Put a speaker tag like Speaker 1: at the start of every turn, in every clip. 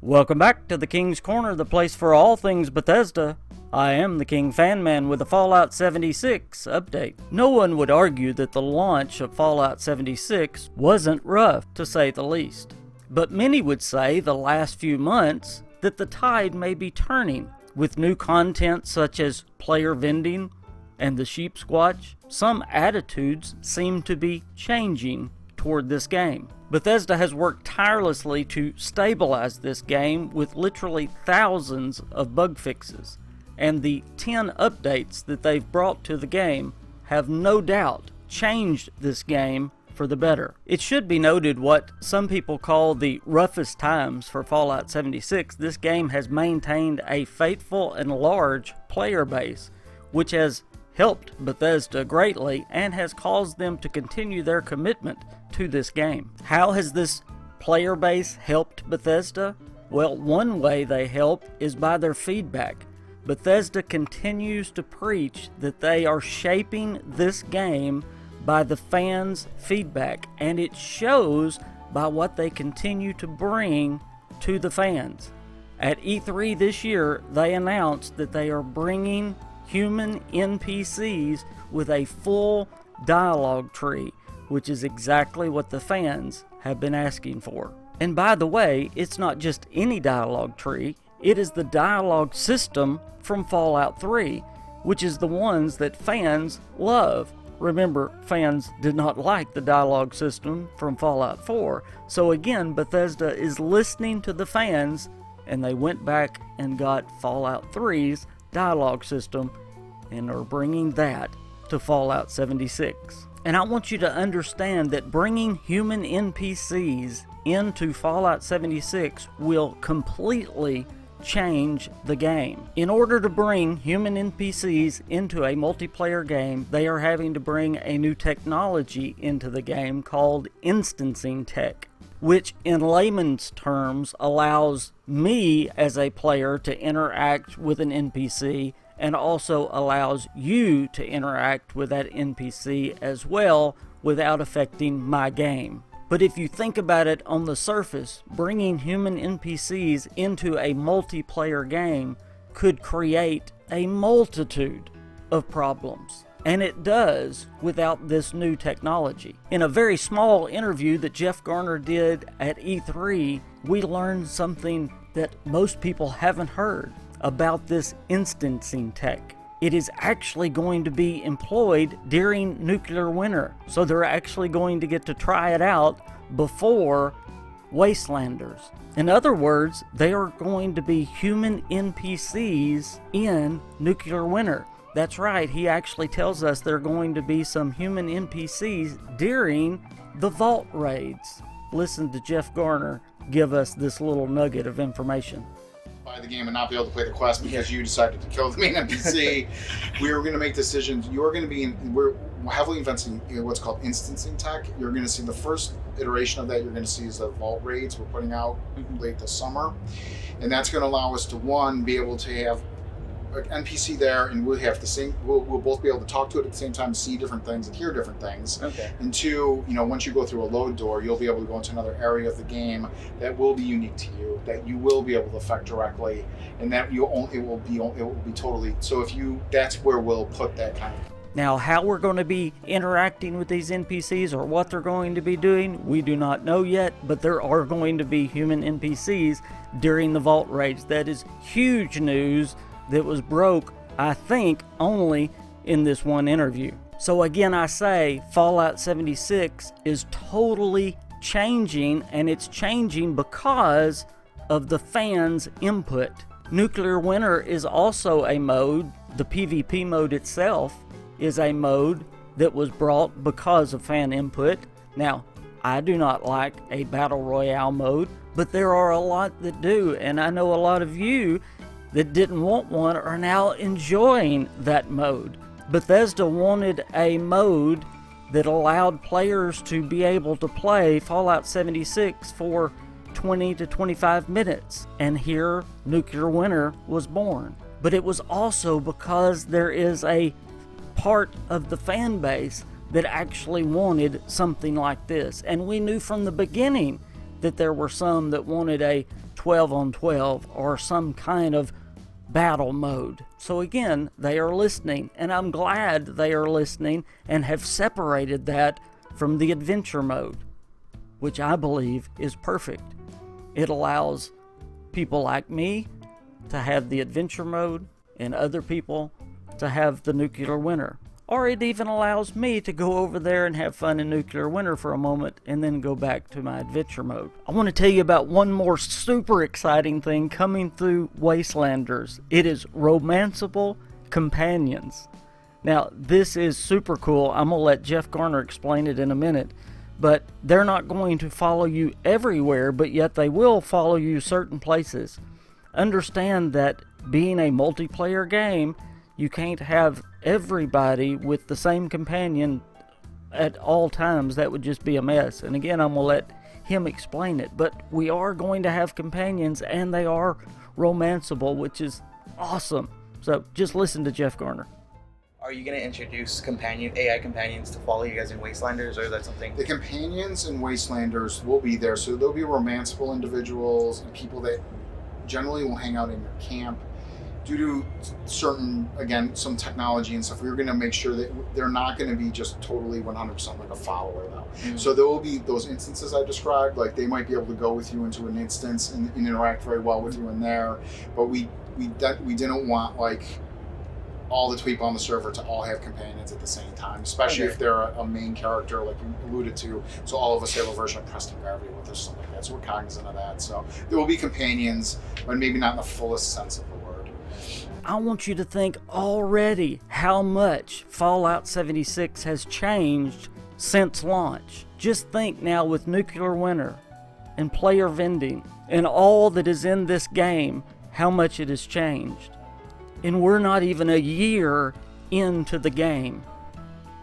Speaker 1: Welcome back to the King's Corner, the place for all things Bethesda. I am the KingFanMan with a Fallout 76 update. No one would argue that the launch of Fallout 76 wasn't rough, to say the least. But many would say the last few months that the tide may be turning. With new content such as player vending and the sheep squatch, some attitudes seem to be changing toward this game. Bethesda has worked tirelessly to stabilize this game with literally thousands of bug fixes, and the 10 updates that they've brought to the game have no doubt changed this game for the better. It should be noted what some people call the roughest times for Fallout 76. This game has maintained a faithful and large player base, which has helped Bethesda greatly and has caused them to continue their commitment to this game. How has this player base helped Bethesda? Well, one way they help is by their feedback. Bethesda continues to preach that they are shaping this game by the fans' feedback, and it shows by what they continue to bring to the fans. At E3 this year, they announced that they are bringing human NPCs with a full dialogue tree, which is exactly what the fans have been asking for. And by the way, it's not just any dialogue tree, it is the dialogue system from Fallout 3, which is the ones that fans love. Remember, fans did not like the dialogue system from Fallout 4, so again, Bethesda is listening to the fans, and they went back and got Fallout 3's dialogue system and are bringing that to Fallout 76. And I want you to understand that bringing human NPCs into Fallout 76 will completely change the game. In order to bring human NPCs into a multiplayer game, they are having to bring a new technology into the game called instancing tech, which in layman's terms allows me as a player to interact with an NPC and also allows you to interact with that NPC as well without affecting my game. But if you think about it on the surface, bringing human NPCs into a multiplayer game could create a multitude of problems. And it does without this new technology. In a very small interview that Jeff Garner did at E3, we learned something that most people haven't heard about this instancing tech. It is actually going to be employed during nuclear winter. So they're actually going to get to try it out before Wastelanders. In other words, they are going to be human NPCs in nuclear winter. That's right, he actually tells us there are going to be some human NPCs during the vault raids. Listen to Jeff Garner give us this little nugget of information.
Speaker 2: Buy the game and not be able to play the quest because you decided to kill the main NPC. We are going to make decisions. You're going to be we're heavily investing in what's called instancing tech. You're going to see the first iteration of that. You're going to see is the vault raids we're putting out late this summer, and that's going to allow us to one, be able to have an NPC there, and we'll have the same. We'll both be able to talk to it at the same time, see different things, and hear different things. Okay. And two, once you go through a load door, you'll be able to go into another area of the game that will be unique to you, that you will be able to affect directly, and that it will be totally. So that's where we'll put that kind of.
Speaker 1: Now, how we're going to be interacting with these NPCs or what they're going to be doing, we do not know yet, but there are going to be human NPCs during the vault raids. That is huge news that was broke, I think, only in this one interview. So again, I say Fallout 76 is totally changing, and it's changing because of the fans' input. Nuclear Winter is also a mode. The PvP mode itself is a mode that was brought because of fan input. Now, I do not like a Battle Royale mode, but there are a lot that do, and I know a lot of you that didn't want one are now enjoying that mode. Bethesda wanted a mode that allowed players to be able to play Fallout 76 for 20 to 25 minutes, and here Nuclear Winter was born. But it was also because there is a part of the fan base that actually wanted something like this, and we knew from the beginning that there were some that wanted a 12 on 12 or some kind of battle mode. So again, they are listening, and I'm glad they are listening and have separated that from the adventure mode, which I believe is perfect. It allows people like me to have the adventure mode and other people to have the nuclear winter. Or it even allows me to go over there and have fun in nuclear winter for a moment and then go back to my adventure mode. I want to tell you about one more super exciting thing coming through Wastelanders. It is romanceable companions. Now, this is super cool. I'm going to let Jeff Garner explain it in a minute. But they're not going to follow you everywhere, but yet they will follow you certain places. Understand that being a multiplayer game, you can't have everybody with the same companion at all times. That would just be a mess. And again, I'm going to let him explain it. But we are going to have companions, and they are romanceable, which is awesome. So just listen to Jeff Garner.
Speaker 3: Are you going to introduce AI companions to follow you guys in Wastelanders, or is that something?
Speaker 2: The companions in Wastelanders will be there. So there'll be romanceable individuals and people that generally will hang out in your camp. Due to certain, again, some technology and stuff, we're going to make sure that they're not going to be just totally 100% like a follower, though. Mm-hmm. So there will be those instances I described, like they might be able to go with you into an instance and interact very well with you in there. But we didn't want like all the people on the server to all have companions at the same time, especially if they're a main character, like you alluded to. So all of us have a version of Preston Gravity with us, something like that. So we're cognizant of that. So there will be companions, but maybe not in the fullest sense of the word.
Speaker 1: I want you to think already how much Fallout 76 has changed since launch. Just think now with nuclear winter and player vending and all that is in this game, how much it has changed. And we're not even a year into the game.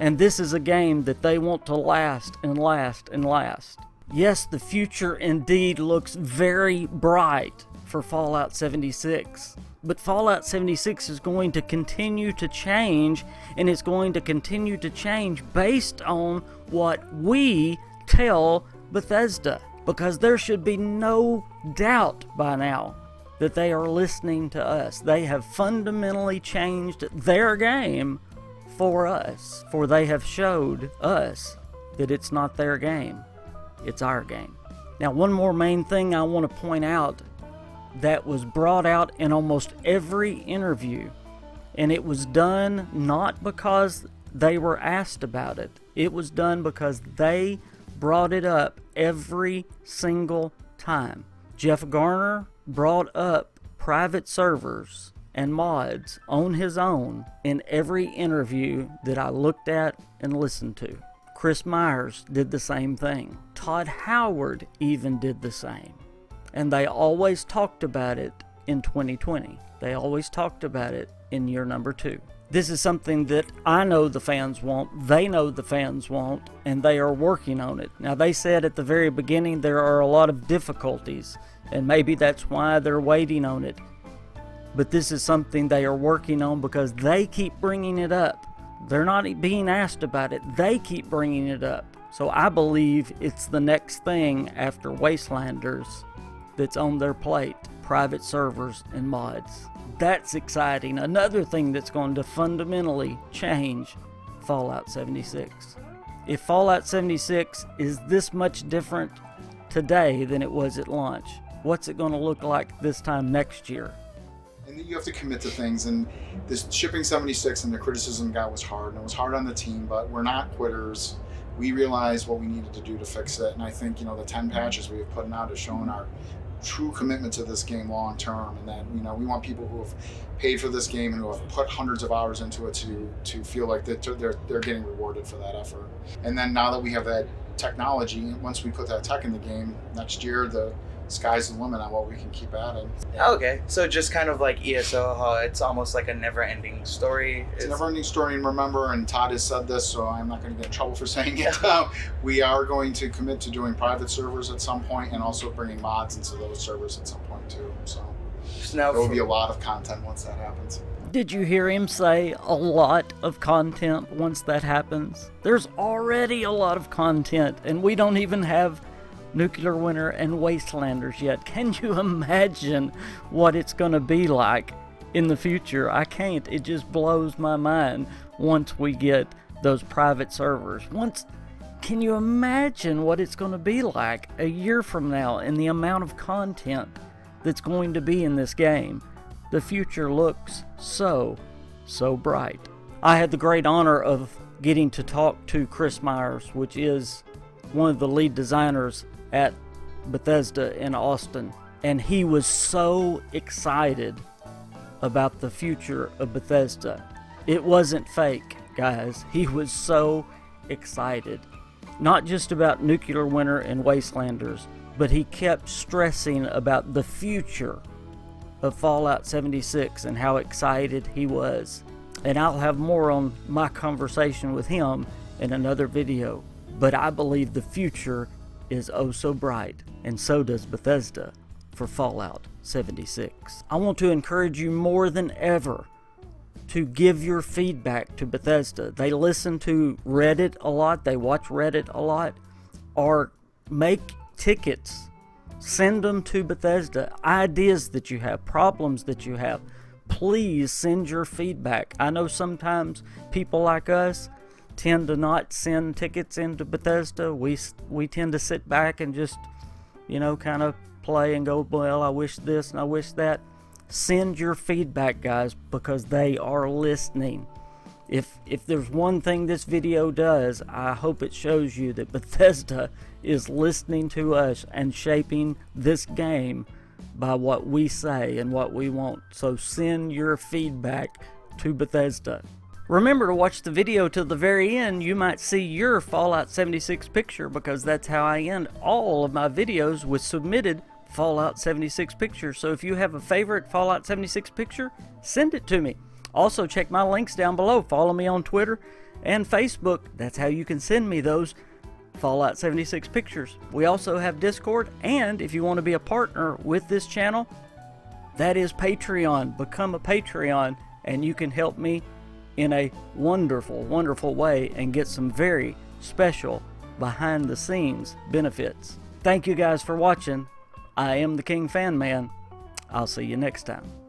Speaker 1: And this is a game that they want to last and last and last. Yes, the future indeed looks very bright for Fallout 76. But Fallout 76 is going to continue to change, and it's going to continue to change based on what we tell Bethesda. Because there should be no doubt by now that they are listening to us. They have fundamentally changed their game for us, for they have showed us that it's not their game, it's our game. Now, one more main thing I want to point out that was brought out in almost every interview, and it was done not because they were asked about it. It was done because they brought it up every single time. Jeff Garner brought up private servers and mods on his own in every interview that I looked at and listened to. Chris Myers did the same thing. Todd Howard even did the same. And they always talked about it in 2020. They always talked about it in year number 2. This is something that I know the fans want, they know the fans want, and they are working on it. Now, they said at the very beginning there are a lot of difficulties, and maybe that's why they're waiting on it. But this is something they are working on because they keep bringing it up. They're not being asked about it, they keep bringing it up. So I believe it's the next thing after Wastelanders that's on their plate, private servers and mods. That's exciting. Another thing that's going to fundamentally change Fallout 76. If Fallout 76 is this much different today than it was at launch, what's it going to look like this time next year?
Speaker 2: And you have to commit to things, and this shipping 76 and the criticism got was hard, and it was hard on the team, but we're not quitters. We realized what we needed to do to fix it, and I think, the 10 patches we have put out has shown our true commitment to this game long term, and that we want people who have paid for this game and who have put hundreds of hours into it to feel like that they're getting rewarded for that effort. And then now that we have that technology, once we put that tech in the game next year, the sky's the limit on what we can keep adding.
Speaker 3: Okay, so just kind of like ESO, how it's almost like a never-ending story.
Speaker 2: It's a never-ending story, and remember, and Todd has said this, so I'm not going to get in trouble for saying it. We are going to commit to doing private servers at some point, and also bringing mods into those servers at some point too. So
Speaker 3: now
Speaker 2: there will be a lot of content once that happens.
Speaker 1: Did you hear him say a lot of content once that happens? There's already a lot of content, and we don't even have Nuclear Winter and Wastelanders yet. Can you imagine what it's going to be like in the future? I can't. It just blows my mind once we get those private servers. Can you imagine what it's going to be like a year from now and the amount of content that's going to be in this game? The future looks so bright. I had the great honor of getting to talk to Chris Myers, which is one of the lead designers at Bethesda in Austin, and he was so excited about the future of Bethesda. It wasn't fake, guys. He was so excited. Not just about Nuclear Winter and Wastelanders, but he kept stressing about the future of Fallout 76 and how excited he was. And I'll have more on my conversation with him in another video. But I believe the future is oh so bright, and so does Bethesda for Fallout 76. I want to encourage you more than ever to give your feedback to Bethesda. They listen to Reddit a lot, they watch Reddit a lot, or make tickets. Send them to Bethesda. Ideas that you have, problems that you have. Please send your feedback. I know sometimes people like us tend to not send tickets into Bethesda. We tend to sit back and just, kind of play and go, well, I wish this and I wish that. Send your feedback, guys, because they are listening. If there's one thing this video does, I hope it shows you that Bethesda is listening to us and shaping this game by what we say and what we want. So send your feedback to Bethesda. Remember to watch the video till the very end. You might see your Fallout 76 picture, because that's how I end all of my videos, with submitted Fallout 76 pictures. So if you have a favorite Fallout 76 picture, send it to me. Also, check my links down below. Follow me on Twitter and Facebook. That's how you can send me those Fallout 76 pictures. We also have Discord, and if you want to be a partner with this channel, that is Patreon. Become a Patreon, and you can help me in a wonderful way and get some very special behind the scenes benefits. Thank you guys for watching. I am the KingFanMan. I'll see you next time.